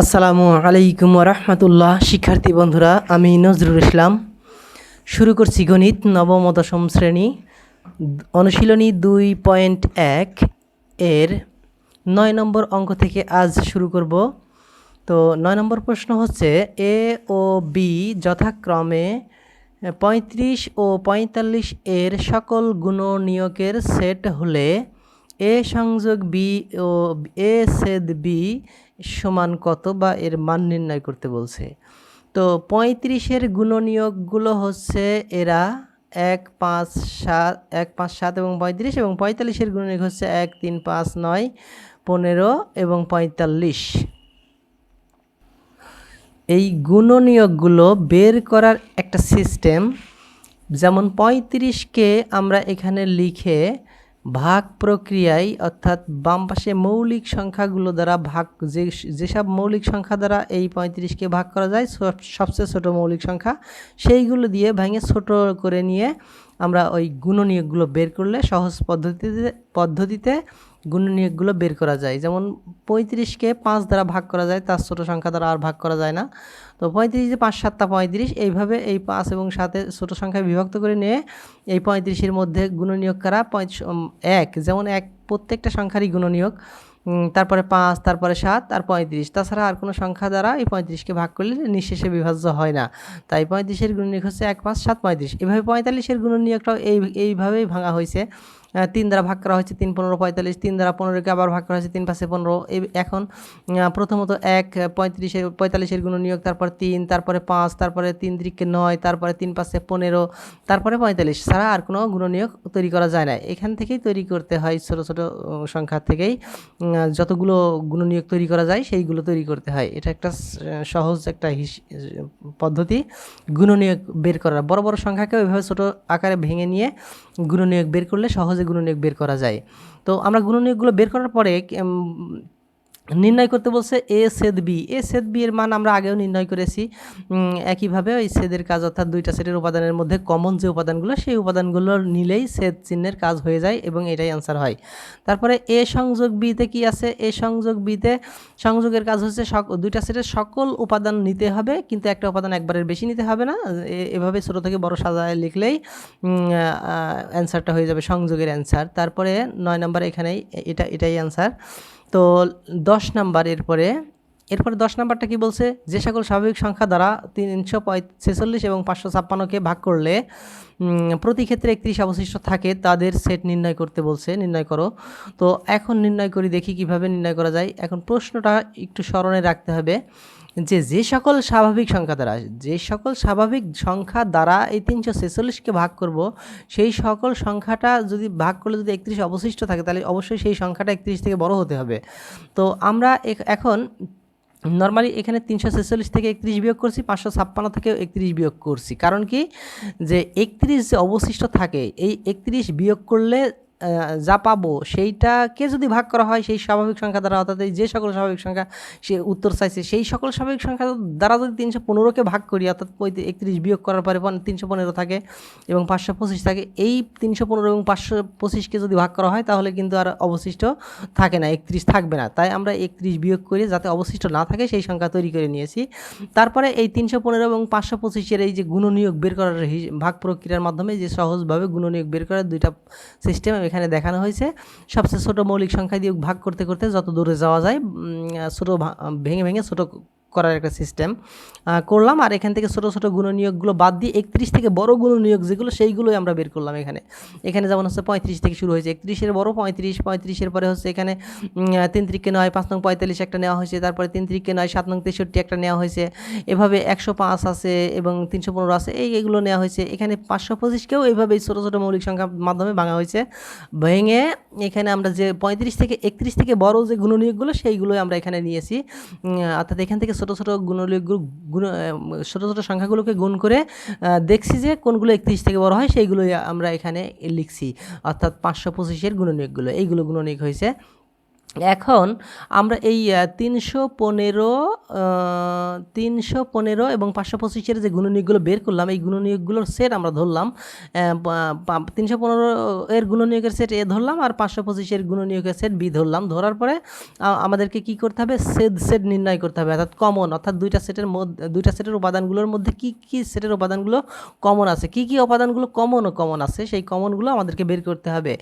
আসসালামু আলাইকুম রহমতুল্লাহ। শিক্ষার্থী বন্ধুরা, আমি নজরুল ইসলাম। শুরু করছি গণিত নবম ও দশম শ্রেণী অনুশীলনী 2.1 এর 9 নম্বর অঙ্ক থেকে আজ শুরু করব। তো 9 নম্বর প্রশ্ন হচ্ছে, এ ও বি যথাক্রমে 35 ও 45 এর সকল গুণনীয়কের সেট হলে এ সংযোগ বি ও এ ছেদ বি সমান কত, বা এর মান নির্ণয় করতে বলছে। তো 35-এর গুণনীয়কগুলো হচ্ছে এরা 1, 5, 7 এবং 35, এবং 45-এর গুণনীয়ক হচ্ছে 1, 3, 5, 9, 15 এবং 45। এই গুণনীয়কগুলো বের করার একটা সিস্টেম, যেমন 35কে আমরা এখানে লিখে ভাগ প্রক্রিয়ায়, অর্থাৎ বাম পাশে মৌলিক সংখ্যাগুলো দ্বারা ভাগ, যেসব মৌলিক সংখ্যা দ্বারা এই 35কে ভাগ করা যায়, সবচেয়ে ছোট মৌলিক সংখ্যা, সেইগুলো দিয়ে ভেঙে ছোট করে নিয়ে আমরা ওই গুণনীয়কগুলো বের করলে সহজ পদ্ধতিতে গুণনীয়কগুলো বের করা যায়। যেমন 35কে 5 দ্বারা ভাগ করা যায়, তার ছোট সংখ্যা দ্বারা আর ভাগ করা যায় না। তো 35 যে 5 7 35, এইভাবে এই 5 এবং 7 ছোট সংখ্যায় বিভক্ত করে নিয়ে এই 35-এর মধ্যে গুণনীয়ক করা 1, যেমন 1 প্রত্যেকটা সংখ্যারই গুণনীয়ক, তারপরে 5, তারপরে 7 আর 35। তাছাড়া আর কোনো সংখ্যা দ্বারা এই 35কে ভাগ করলে নিঃশেষে বিভাজ্য হয় না। তাই 35-এর গুণনীয়ক হচ্ছে 1, 5, 7, 35। এভাবে 45-এর গুণনীয়কটাও এইভাবেই ভাঙা হয়েছে। 3 দ্বারা ভাগ করা হয়েছে 3, 15, 45। 3 দ্বারা 15কে আবার ভাগ করা হয়েছে 3, 5, 15। এখন প্রথমত 1, 45-এর গুণনীয়ক, তারপর 3, তারপরে 5, তারপরে 3 3 9, তারপরে 3 5 15, তারপরে 45 ছাড়া আর কোনো গুণনীয়ক তৈরি করা যায় না। এখান থেকেই তৈরি করতে হয়, ছোট ছোট সংখ্যা থেকেই যতগুলো গুণনীয়ক তৈরি করা যায় সেইগুলো তৈরি করতে হয়। এটা একটা সহজ একটা পদ্ধতি গুণনীয়ক বের করার। বড় বড় সংখ্যাকে ওইভাবে ছোট আকারে ভেঙে নিয়ে গুণনীয়ক বের করলে সহজে গুণনীয়ক বের করা যায়। তো আমরা গুণনীয়কগুলো বের করার পরে নির্ণয় করতে বলছে এ ছেদ বি। এ ছেদ বি এর মান আমরা আগেও নির্ণয় করেছি। একইভাবে ওই ছেদের কাজ, অর্থাৎ দুইটা সেটের উপাদানের মধ্যে কমন যে উপাদানগুলো, সেই উপাদানগুলো নিলেই ছেদ চিহ্নের কাজ হয়ে যায় এবং এটাই অ্যান্সার হয়। তারপরে এ সংযোগ বিতে কি আছে? এ সংযোগ বিতে সংযোগের কাজ হচ্ছে দুইটা সেটের সকল উপাদান নিতে হবে, কিন্তু একটা উপাদান একবারের বেশি নিতে হবে না। এভাবে ছোটো থেকে বড় সাজায় লিখলেই অ্যান্সারটা হয়ে যাবে, সংযোগের অ্যান্সার। তারপরে 9 নম্বর এখানেই এটাই অ্যান্সার। তো 10 নাম্বার, এরপরে 10 নাম্বারটা কি বলছে? যে সকল স্বাভাবিক সংখ্যা দ্বারা 346 এবং 556কে ভাগ করলে প্রতি ক্ষেত্রে 31 অবশিষ্ট থাকে, তাদের সেট নির্ণয় করতে বলছে। নির্ণয় করো। তো এখন নির্ণয় করি, দেখি কিভাবে নির্ণয় করা যায়। এখন প্রশ্নটা একটু স্মরণে রাখতে হবে যে সকল স্বাভাবিক সংখ্যা দ্বারা এই 346কে ভাগ করব, সেই সকল সংখ্যাটা যদি ভাগ করলে যদি 31 অবশিষ্ট থাকে, তাহলে অবশ্যই সেই সংখ্যাটা 31 থেকে বড় হতে হবে। তো আমরা এখন নর্মালি এখানে 346 থেকে 31 বিয়োগ করছি, 556 থেকে 31 বিয়োগ করছি। কারণ কি, যে 31 যে অবশিষ্ট থাকে, এই 31 বিয়োগ করলে যা পাবো সেইটাকে যদি ভাগ করা হয় সেই স্বাভাবিক সংখ্যা দ্বারা, অর্থাৎ যে সকল স্বাভাবিক সংখ্যা সে উত্তর চাইছে, সেই সকল স্বাভাবিক সংখ্যা দ্বারা যদি 315কে ভাগ করি, অর্থাৎ 31 বিয়োগ করার পরে 315 থাকে এবং 525 থাকে, এই 315 এবং 525কে যদি ভাগ করা হয় তাহলে কিন্তু আর অবশিষ্ট থাকে না, 31 থাকবে না। তাই আমরা 31 বিয়োগ করে যাতে অবশিষ্ট না থাকে সেই সংখ্যা তৈরি করে নিয়েছি। তারপরে এই 315 এবং 525-এর এই যে গুণনীয়ক বের করার ভাগ প্রক্রিয়ার মাধ্যমে যে সহজভাবে গুণনীয়ক বের করার দুইটা সিস্টেম এখানে দেখানো হয়েছে। সবচেয়ে ছোট মৌলিক সংখ্যা দিয়ে ভাগ করতে করতে যত দূরে যাওয়া যায়, ছোট ভেঙে ভেঙে ছোট করার একটা সিস্টেম করলাম। আর এখান থেকে ছোট ছোট গুণনীয়কগুলো বাদ দিয়ে 31 থেকে বড় গুণনীয়ক যেগুলো, সেইগুলোই আমরা বের করলাম। এখানে যেমন হচ্ছে 35 থেকে শুরু হয়েছে, 31-এর বড় 35, 35-এর পরে হচ্ছে এখানে 3 3 9, 5 নং 45 একটা নেওয়া হয়েছে, তারপরে 3 3 9, 7 নং 63 একটা নেওয়া হয়েছে, এভাবে 105 আছে এবং 315 আছে, এইগুলো নেওয়া হয়েছে। এখানে 525-কেও এইভাবেই ছোটো ছোটো মৌলিক সংখ্যার মাধ্যমে ভাঙা হয়েছে। ভেঙে এখানে আমরা যে 35 থেকে 31 থেকে বড় যে গুণনীয়কগুলো, সেইগুলোই আমরা এখানে নিয়েছি। অর্থাৎ এখান থেকে ছোটো ছোটো ছোটো ছোটো সংখ্যাগুলোকে গুণ করে দেখছি যে কোনগুলো 31 থেকে বড় হয়, সেইগুলোই আমরা এখানে লিখছি। অর্থাৎ 525-এর গুণনীয়কগুলো, এইগুলো গুণনীয়ক হয়েছে। এখন আমরা এই 315 এবং 525-এর যে গুণনীয়কগুলো বের করলাম, এই গুণনীয়কগুলোর সেট আমরা ধরলাম। 315 এর গুণনীয়কের সেট এ ধরলাম, আর 525-এর গুণনীয়কের সেট বি ধরলাম। ধরার পরে আমাদেরকে কি করতে হবে, সেট নির্ণয় করতে হবে, অর্থাৎ কমন, অর্থাৎ দুইটা সেটের উপাদানগুলোর মধ্যে কি সেটের উপাদানগুলো কমন আছে, কি উপাদানগুলো কমন আছে, সেই কমনগুলো আমাদেরকে বের করতে হবে।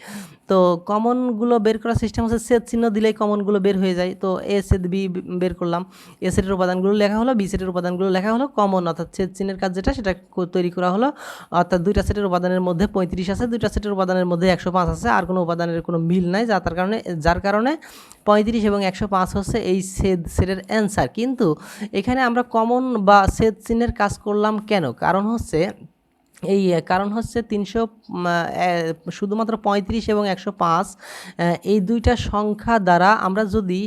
তো কমনগুলো বের করার সিস্টেম হচ্ছে সেট চিহ্ন দিলেই কমনগুলো বের হয়ে যায়। তো এ সেট বি বের করলাম, এ সেটের উপাদানগুলো লেখা হলো, বি সেটের উপাদানগুলো লেখা হলো, কমন অর্থাৎ সেট চিহ্নের কাজ যেটা সেটা তৈরি করা হলো। অর্থাৎ দুইটা সেটের উপাদানের মধ্যে 35 আছে, দুইটা সেটের উপাদানের মধ্যে 105 আছে, আর কোনো উপাদানের কোনো মিল নাই, যার কারণে 35 এবং 105 হচ্ছে এই সেটের অ্যান্সার। কিন্তু এখানে আমরা কমন বা সেট চিহ্নের কাজ করলাম কেন? কারণ হচ্ছে 300 শুধুমাত্র 35 এবং 105 এই দুইটা সংখ্যা দ্বারা আমরা যদি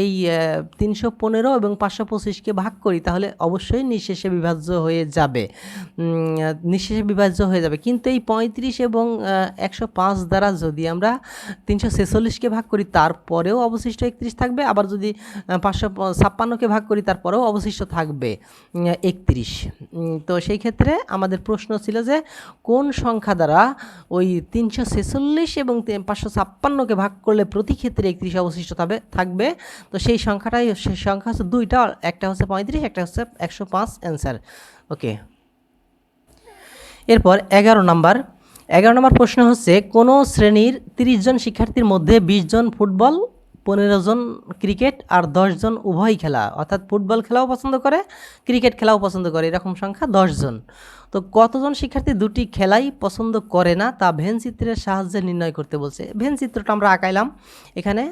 এই 315 এবং 525-কে ভাগ করি তাহলে অবশ্যই নিঃশেষে বিভাজ্য হয়ে যাবে। কিন্তু এই 35 এবং 105 দ্বারা যদি আমরা 346-কে ভাগ করি তারপরেও অবশিষ্ট 31 থাকবে, আবার যদি 556-কে ভাগ করি তারপরেও অবশিষ্ট থাকবে 31। তো সেই ক্ষেত্রে আমাদের প্রশ্ন ছিল যে কোন সংখ্যা দ্বারা ওই 346 এবং 556-কে ভাগ করলে প্রতি ক্ষেত্রে 31 অবশিষ্ট থাকবে। তো সেই সংখ্যা হচ্ছে দুইটা, একটা হচ্ছে 35, একটা হচ্ছে 105 অ্যান্সার। ওকে, এরপর 11 নম্বর প্রশ্ন হচ্ছে কোনো শ্রেণীর 30 জন শিক্ষার্থীর মধ্যে 20 জন ফুটবল, 15 জন ক্রিকেট আর 10 জন উভয় খেলা, অর্থাৎ ফুটবল খেলাও পছন্দ করে, ক্রিকেট খেলাও পছন্দ করে, এরকম সংখ্যা 10 জন। তো কতজন শিক্ষার্থী দুটি খেলাই পছন্দ করে না তা ভেন চিত্রের সাহায্যে নির্ণয় করতে বলছে। ভেন চিত্রটা আমরা আঁকাইলাম। এখানে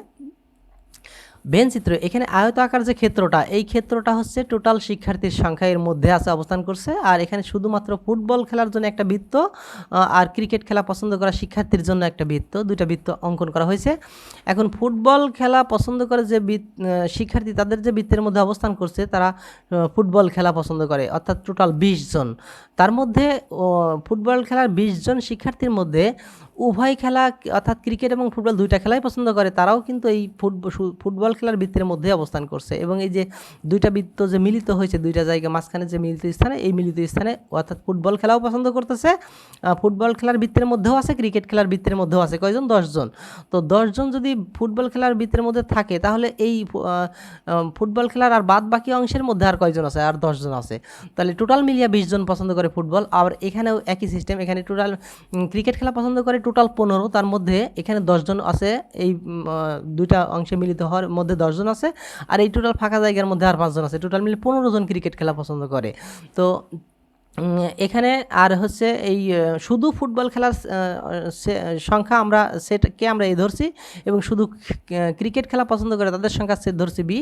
ভেন চিত্র, এখানে আয়ত আকার যে ক্ষেত্রটা, এই ক্ষেত্রটা হচ্ছে টোটাল শিক্ষার্থীর সংখ্যা এর মধ্যে আছে, অবস্থান করছে। আর এখানে শুধুমাত্র ফুটবল খেলার জন্য একটা বৃত্ত আর ক্রিকেট খেলা পছন্দ করা শিক্ষার্থীর জন্য একটা বৃত্ত, দুইটা বৃত্ত অঙ্কন করা হয়েছে। এখন ফুটবল খেলা পছন্দ করে যে শিক্ষার্থী, তাদের যে বৃত্তের মধ্যে অবস্থান করছে তারা ফুটবল খেলা পছন্দ করে, অর্থাৎ টোটাল 20 জন। তার মধ্যে ফুটবল খেলার 20 জন শিক্ষার্থীর মধ্যে উভয় খেলা অর্থাৎ ক্রিকেট এবং ফুটবল দুইটা খেলাই পছন্দ করে, তারাও কিন্তু এই ফুটবল খেলার বৃত্তের মধ্যে অবস্থান করছে। এবং এই যে দুইটা বৃত্ত যে মিলিত হয়েছে, দুইটা জায়গা মাঝখানে যে মিলিত স্থানে, এই মিলিত স্থানে অর্থাৎ ফুটবল খেলাও পছন্দ করতেছে, ফুটবল খেলার বৃত্তের মধ্যেও আছে, ক্রিকেট খেলার বৃত্তের মধ্যেও আছে। কয়জন? 10 জন। তো 10 জন যদি ফুটবল খেলার বৃত্তের মধ্যে থাকে তাহলে এই ফুটবল খেলার আর বাদ বাকি অংশের মধ্যে আর কয়জন আছে? আর 10 জন আছে। তাহলে টোটাল মিলিয়ে 20 জন পছন্দ করে ফুটবল। আবার এখানেও একই সিস্টেম, এখানে টোটাল ক্রিকেট খেলা পছন্দ করে টোটাল 15, তার মধ্যে এখানে 10 জন আছে, এই দুইটা অংশে মিলিত হওয়ার মধ্যে 10 জন আছে, আর এই টোটাল ফাঁকা জায়গার মধ্যে আর 5 জন আছে, টোটাল মিলে 15 জন ক্রিকেট খেলা পছন্দ করে। তো এখানে আর হচ্ছে এই শুধু ফুটবল খেলার সংখ্যা আমরা সেটকে আমরা এই ধরছি, এবং শুধু ক্রিকেট খেলা পছন্দ করে তাদের সংখ্যা সেট ধরছি বি।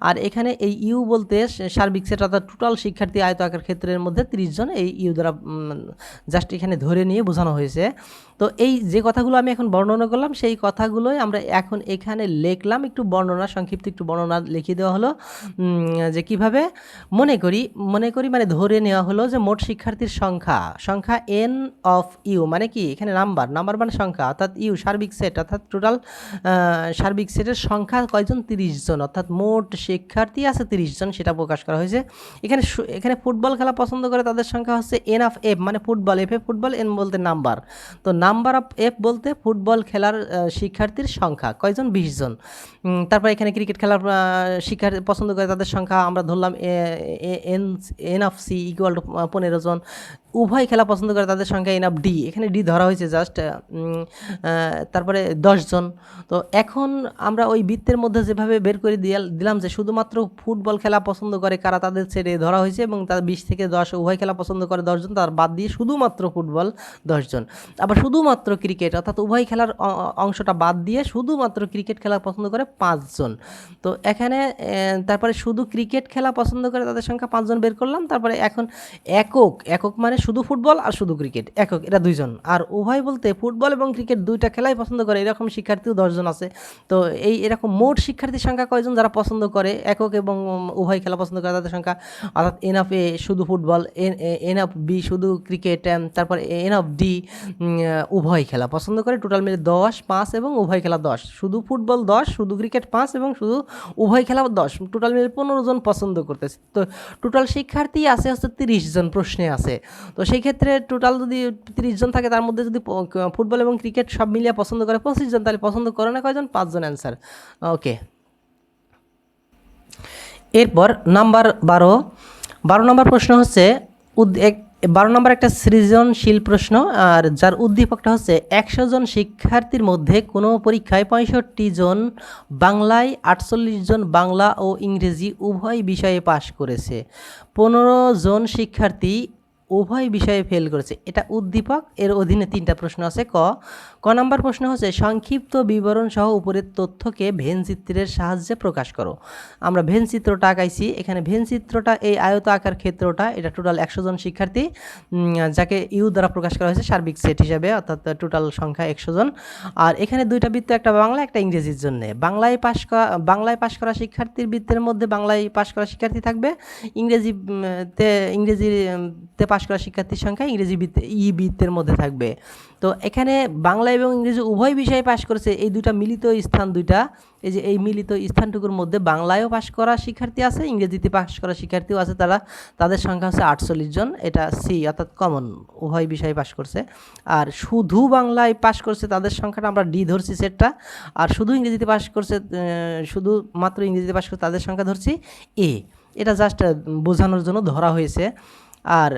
আর এখানে এই ইউ বলতে সার্বিক সেট অর্থাৎ টোটাল শিক্ষার্থী আয়ত আকার ক্ষেত্রের মধ্যে 30 জন, এই ইউ দ্বারা জাস্ট এখানে ধরে নিয়ে বোঝানো হয়েছে। তো এই যে কথাগুলো আমি এখন বর্ণনা করলাম সেই কথাগুলোই আমরা এখন এখানে লিখলাম, একটু বর্ণনা, সংক্ষিপ্ত একটু বর্ণনা লিখিয়ে দেওয়া হলো। যে কিভাবে মনে করি মানে ধরে নেওয়া হলো যে মোট শিক্ষার্থীর সংখ্যা এন অফ ইউ মানে কি, এখানে নাম্বার মানে সংখ্যা, অর্থাৎ ইউ সার্বিক সেট অর্থাৎ টোটাল সার্বিক সেটের সংখ্যা কয়জন? 30 জন, অর্থাৎ মোট শিক্ষার্থী আছে 30 জন, সেটা প্রকাশ করা হয়েছে। এখানে ফুটবল খেলা পছন্দ করে তাদের সংখ্যা হচ্ছে এন অফ এফ মানে ফুটবল, এফ এ ফুটবল, এন বলতে নাম্বার, তো নাম্বার অফ এফ বলতে ফুটবল খেলার শিক্ষার্থীর সংখ্যা কয়জন? 20 জন। তারপর এখানে ক্রিকেট খেলার শিক্ষার্থী পছন্দ করে তাদের সংখ্যা আমরা ধরলাম N of C equal to 15 জন। উভয় খেলা পছন্দ করে তাদের সংখ্যা এন অফ ডি, এখানে ডি ধরা হয়েছে জাস্ট, তারপরে 10 জন। তো এখন আমরা ওই বৃত্তের মধ্যে যেভাবে বের করে দিলাম যে শুধুমাত্র ফুটবল খেলা পছন্দ করে কারা, তাদের ছেড়ে ধরা হয়েছে, এবং তার 20 থেকে 10 উভয় খেলা পছন্দ করে 10 জন, তার বাদ দিয়ে শুধুমাত্র ফুটবল 10 জন। আবার শুধুমাত্র ক্রিকেট অর্থাৎ উভয় খেলার অংশটা বাদ দিয়ে শুধুমাত্র ক্রিকেট খেলা পছন্দ করে 5 জন। তো এখানে তারপরে শুধু ক্রিকেট খেলা পছন্দ করে তাদের সংখ্যা 5 জন বের করলাম। তারপরে এখন একক মানে শুধু ফুটবল আর শুধু ক্রিকেট একক, এরা 2 জন। আর উভয় বলতে ফুটবল এবং ক্রিকেট 2টা খেলাই পছন্দ করে এরকম শিক্ষার্থীও 10 জন আছে। তো এরকম মোট শিক্ষার্থীর সংখ্যা কয়জন যারা পছন্দ করে একক এবং উভয় খেলা পছন্দ করে তাদের সংখ্যা, অর্থাৎ এন অফ এ শুধু ফুটবল, এন অফ বি শুধু ক্রিকেট, তারপর এন অফ ডি উভয় খেলা পছন্দ করে, টোটাল মিলে 10, 5 এবং উভয় খেলা 10, শুধু ফুটবল 10, শুধু ক্রিকেট 5 এবং শুধু উভয় খেলা 10, টোটাল মিলে 15 জন পছন্দ করতেছে। তো টোটাল শিক্ষার্থী আছে হচ্ছে 30 জন প্রশ্নে আছে। তো সেই ক্ষেত্রে টোটাল যদি 30 জন থাকে তার মধ্যে যদি ফুটবল এবং ক্রিকেট সব মিলিয়ে পছন্দ করে 25 জন, তাহলে পছন্দ করে না কয়জন? 5 জন অ্যান্সার। ওকে, এরপর নাম্বার 12 নম্বর প্রশ্ন হচ্ছে 12 নম্বর একটা সৃজনশীল প্রশ্ন, আর যার উদ্দীপকটা হচ্ছে 100 জন শিক্ষার্থীর মধ্যে কোনো পরীক্ষায় 65 জন বাংলায়, 48 জন বাংলা ও ইংরেজি উভয় বিষয়ে পাশ করেছে, 15 জন শিক্ষার্থী উভয় বিষয়ে ফেল করেছে। এটা উদ্দীপক, এর অধীনে 3টা প্রশ্ন আছে। ক নাম্বার প্রশ্ন হচ্ছে সংক্ষিপ্ত বিবরণ সহ উপরের তথ্যকে ভেন চিত্রের সাহায্যে প্রকাশ করো। আমরা ভেন চিত্রটা আঁকাইছি, এখানে ভেন চিত্রটা এই আয়ত আকার ক্ষেত্রটা, এটা টোটাল 100 জন শিক্ষার্থী, যাকে ইউ দ্বারা প্রকাশ করা হয়েছে সার্বিক সেট হিসাবে, অর্থাৎ টোটাল সংখ্যা 100 জন। আর এখানে 2টা বৃত্ত, একটা বাংলা একটা ইংরেজির জন্য। বাংলায় পাশ করা শিক্ষার্থীর বৃত্তের মধ্যে বাংলায় পাশ করা শিক্ষার্থী থাকবে, ইংরেজিতে পাশ করা শিক্ষার্থীর সংখ্যা ইংরেজি বৃত্তের মধ্যে থাকবে। তো এখানে বাংলা এবং ইংরেজি উভয় বিষয়ে পাশ করেছে, এই 2টা মিলিত স্থান, 2টা এই যে এই মিলিত স্থানটুকুর মধ্যে বাংলায়ও পাশ করা শিক্ষার্থী আছে, ইংরেজিতে পাশ করা শিক্ষার্থীও আছে, তাদের সংখ্যা হচ্ছে 48 জন। এটা সি, অর্থাৎ কমন, উভয় বিষয়ে পাশ করছে। আর শুধু বাংলায় পাশ করছে তাদের সংখ্যাটা আমরা ডি ধরছি সেটটা, আর শুধু ইংরেজিতে পাশ করছে, শুধুমাত্র ইংরেজিতে পাশ করছে তাদের সংখ্যা ধরছি এ। এটা জাস্ট বোঝানোর জন্য ধরা হয়েছে। আর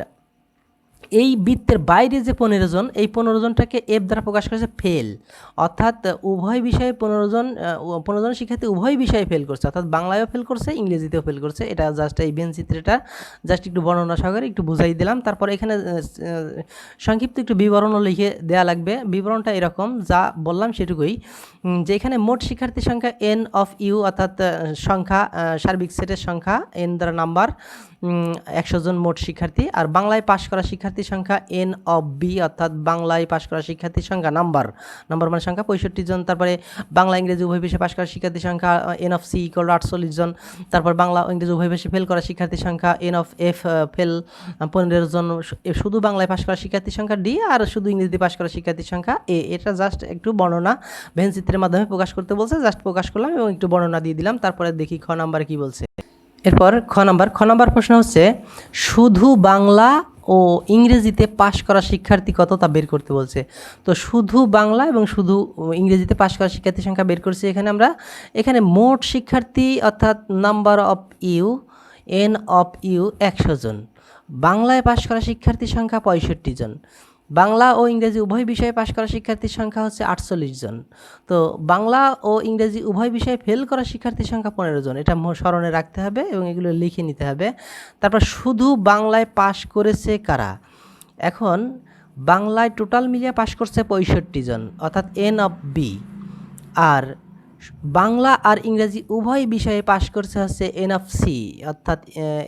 এই বৃত্তের বাইরে যে 15 জন, এই 15 জনটাকে এফ দ্বারা প্রকাশ করেছে ফেল, অর্থাৎ উভয় বিষয়ে 15 জন শিক্ষার্থী উভয় বিষয়ে ফেল করছে, অর্থাৎ বাংলায়ও ফেল করছে ইংরেজিতেও ফেল করছে। এটা জাস্ট এই ভেন চিত্রটা জাস্ট একটু বর্ণনা সহকারে একটু বুঝাই দিলাম। তারপর এখানে সংক্ষিপ্ত একটু বিবরণও লিখে দেওয়া লাগবে। বিবরণটা এরকম, যা বললাম সেটুকুই, যে এখানে মোট শিক্ষার্থীর সংখ্যা এন অফ ইউ, অর্থাৎ সংখ্যা সার্বিক সেটের সংখ্যা, এন দ্বারা নাম্বার, 100 জন মোট শিক্ষার্থী। আর বাংলায় পাশ করা শিক্ষার্থীর সংখ্যা এন অফ বি, অর্থাৎ বাংলায় পাশ করা শিক্ষার্থীর সংখ্যা নাম্বার মানে সংখ্যা 65 জন। তারপরে বাংলা ইংরেজি উভয় বিষয়ে পাশ করা শিক্ষার্থীর সংখ্যা এন অফ সি ইকুয়াল 48 জন। তারপর বাংলা ইংরেজি উভয় বিষয়ে ফেল করা শিক্ষার্থীর সংখ্যা এন অফ এফ, ফেল 15 জন। শুধু বাংলায় পাশ করা শিক্ষার্থীর সংখ্যা ডি, আর শুধু ইংরেজিতে পাশ করা শিক্ষার্থীর সংখ্যা এ। এটা জাস্ট একটু বর্ণনা ভেন চিত্রের মাধ্যমে প্রকাশ করতে বলছে, জাস্ট প্রকাশ করলাম এবং একটু বর্ণনা দিয়ে দিলাম। তারপরে দেখি খ নাম্বারে কি বলছে। এরপর খ নাম্বার প্রশ্ন হচ্ছে শুধু বাংলা ও ইংরেজিতে পাশ করা শিক্ষার্থী কত তা বের করতে বলছে। তো শুধু বাংলা এবং শুধু ইংরেজিতে পাশ করা শিক্ষার্থীর সংখ্যা বের করছি। এখানে মোট শিক্ষার্থী, অর্থাৎ number of U, N of U 100 জন। বাংলায় পাশ করা শিক্ষার্থীর সংখ্যা 65 জন। বাংলা ও ইংরেজি উভয় বিষয়ে পাশ করা শিক্ষার্থীর সংখ্যা হচ্ছে 48 জন। তো বাংলা ও ইংরেজি উভয় বিষয়ে ফেল করা শিক্ষার্থীর সংখ্যা 15 জন। এটা স্মরণে রাখতে হবে এবং এগুলো লিখে নিতে হবে। তারপর শুধু বাংলায় পাশ করেছে কারা? এখন বাংলায় টোটাল মিলিয়ে পাশ করছে 65 জন, অর্থাৎ এন অফ বি। আর বাংলা আর ইংরেজি উভয় বিষয়ে পাশ করছে হচ্ছে এন অফ সি, অর্থাৎ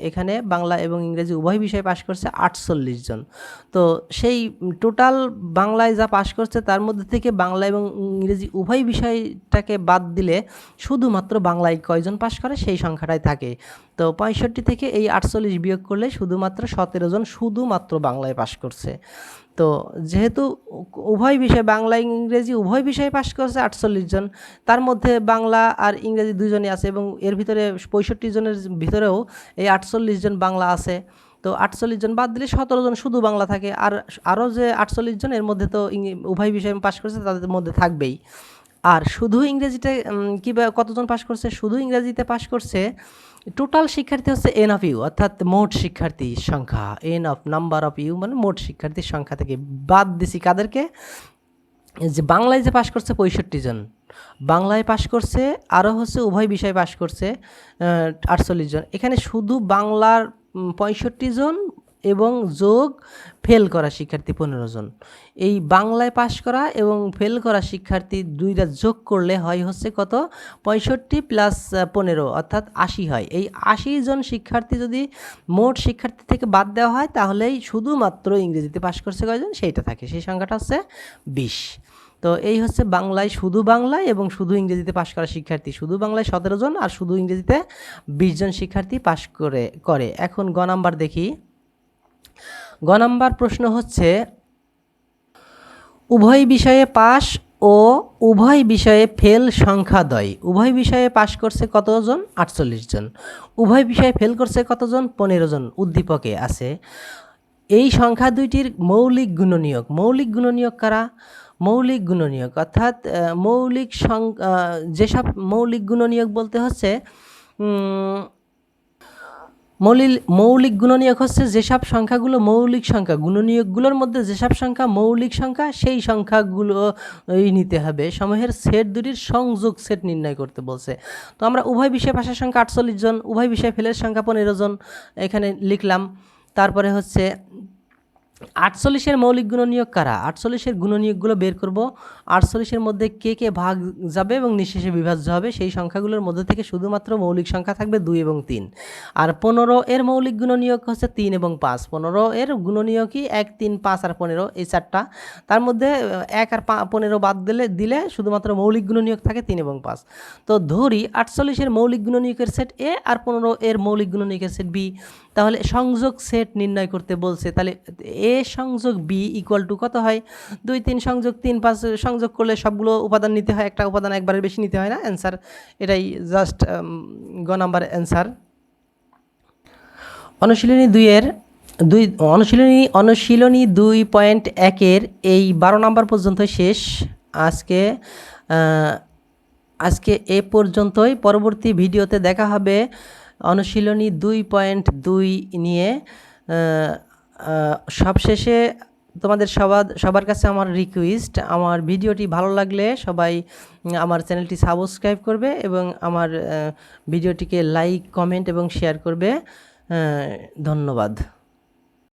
এখানে বাংলা এবং ইংরেজি উভয় বিষয়ে পাশ করছে 48 জন। তো সেই টোটাল বাংলায় যা পাশ করছে তার মধ্যে থেকে বাংলা এবং ইংরেজি উভয় বিষয়টাকে বাদ দিলে শুধুমাত্র বাংলায় কয়জন পাশ করে সেই সংখ্যাটাই থাকে। তো 65 থেকে এই 48 বিয়োগ করলে শুধুমাত্র 17 জন শুধুমাত্র বাংলায় পাশ করছে। তো যেহেতু উভয় বিষয় বাংলা ইংরেজি উভয় বিষয়ে পাশ করছে 48 জন, তার মধ্যে বাংলা আর ইংরেজি 2 জনই আছে এবং এর ভিতরে 65 জনের ভিতরেও এই 48 জন বাংলা আছে। তো 48 জন বাদ দিলে 17 জন শুধু বাংলা থাকে। আর আরও যে 48 জন এর মধ্যে তো উভয় বিষয়ে পাশ করছে তাদের মধ্যে থাকবেই। আর শুধু ইংরেজিতে কতজন পাশ করছে? শুধু ইংরেজিতে পাশ করছে টোটাল শিক্ষার্থী হচ্ছে এন অফ ইউ, অর্থাৎ মোট শিক্ষার্থীর সংখ্যা, N of number of U মানে মোট শিক্ষার্থীর সংখ্যা থেকে বাদ দিছি কাদেরকে? যে বাংলায় যে পাশ করছে 65 জন, বাংলায় পাশ করছে আরও হচ্ছে উভয় বিষয়ে পাশ করছে 48 জন। এখানে শুধু বাংলার 65 জন এবং যোগ ফেল করা শিক্ষার্থী 15 জন। এই বাংলায় পাশ করা এবং ফেল করা শিক্ষার্থী দুইটা যোগ করলে হয় হচ্ছে কত, 65 প্লাস 15 অর্থাৎ 80 হয়। এই 80 জন শিক্ষার্থী যদি মোট শিক্ষার্থী থেকে বাদ দেওয়া হয় তাহলেই শুধুমাত্র ইংরেজিতে পাশ করছে কয়জন সেইটা থাকে, সেই সংখ্যাটা হচ্ছে 20। তো এই হচ্ছে বাংলায়, শুধু বাংলায় এবং শুধু ইংরেজিতে পাশ করা শিক্ষার্থী, শুধু বাংলায় 17 জন আর শুধু ইংরেজিতে 20 জন শিক্ষার্থী পাশ করে। এখন গ নাম্বার দেখি। গ নাম্বার প্রশ্ন হচ্ছে উভয় বিষয়ে পাশ ও উভয় বিষয়ে ফেল সংখ্যাদ্বয়। উভয় বিষয়ে পাশ করছে কতজন? 48 জন। উভয় বিষয়ে ফেল করছে কতজন? 15 জন উদ্দীপকে আছে। এই সংখ্যা দুইটির মৌলিক গুণনীয়ক। মৌলিক গুণনীয়ক কারা? মৌলিক গুণনীয়ক অর্থাৎ যেসব মৌলিক গুণনীয়ক বলতে হচ্ছে মৌলিক গুণনীয়ক হচ্ছে যেসব সংখ্যাগুলো মৌলিক সংখ্যা, গুণনীয়কগুলোর মধ্যে যেসব সংখ্যা মৌলিক সংখ্যা সেই সংখ্যাগুলোই নিতে হবে। সমূহের সেট দুটির সংযোগ সেট নির্ণয় করতে বলছে। তো আমরা উভয় বিষয়ে পাশের সংখ্যা 48 জন, উভয় বিষয়ে ফেলের সংখ্যা 15 জন এখানে লিখলাম। তারপরে হচ্ছে 48-এর মৌলিক গুণনীয়ক কারা? 48-এর গুণনীয়কগুলো বের করব। 48-এর মধ্যে কে কে ভাগ যাবে এবং নিঃশেষে বিভাজ্য হবে সেই সংখ্যাগুলোর মধ্যে থেকে শুধুমাত্র মৌলিক সংখ্যা থাকবে 2 এবং 3। আর 15-এর মৌলিক গুণনীয়ক হচ্ছে 3 এবং 5। 15-এর গুণনীয়কই 1, 3, 5 আর 15, এই চারটা। তার মধ্যে 1 আর 15 বাদ দিলে শুধুমাত্র মৌলিক গুণনীয়ক থাকে 3 এবং 5। তো ধরি 48-এর মৌলিক গুণনীয়কের সেট এ আর 15-এর মৌলিক গুণনীয়কের সেট বি। তাহলে সংযোগ সেট নির্ণয় করতে বলছে। তাহলে এ সংযোগ বি ইকুয়াল টু কত হয়? 2, 3 সংযোগ 3, 5 সংযোগ করলে সবগুলো উপাদান নিতে হয়, একটা উপাদান একবারের বেশি নিতে হয় না। অ্যান্সার এটাই, জাস্ট গ নাম্বার অ্যান্সার। অনুশীলনী 2.1-এর এই 12 নাম্বার পর্যন্ত শেষ। আজকে এ পর্যন্তই। পরবর্তী ভিডিওতে দেখা হবে অনুশীলনী 2.2 নিয়ে। সবশেষে তোমাদের সবার কাছে আমার রিকোয়েস্ট, আমার ভিডিওটি ভালো লাগলে সবাই আমার চ্যানেলটি সাবস্ক্রাইব করবে এবং আমার ভিডিওটিকে লাইক, কমেন্ট এবং শেয়ার করবে। ধন্যবাদ।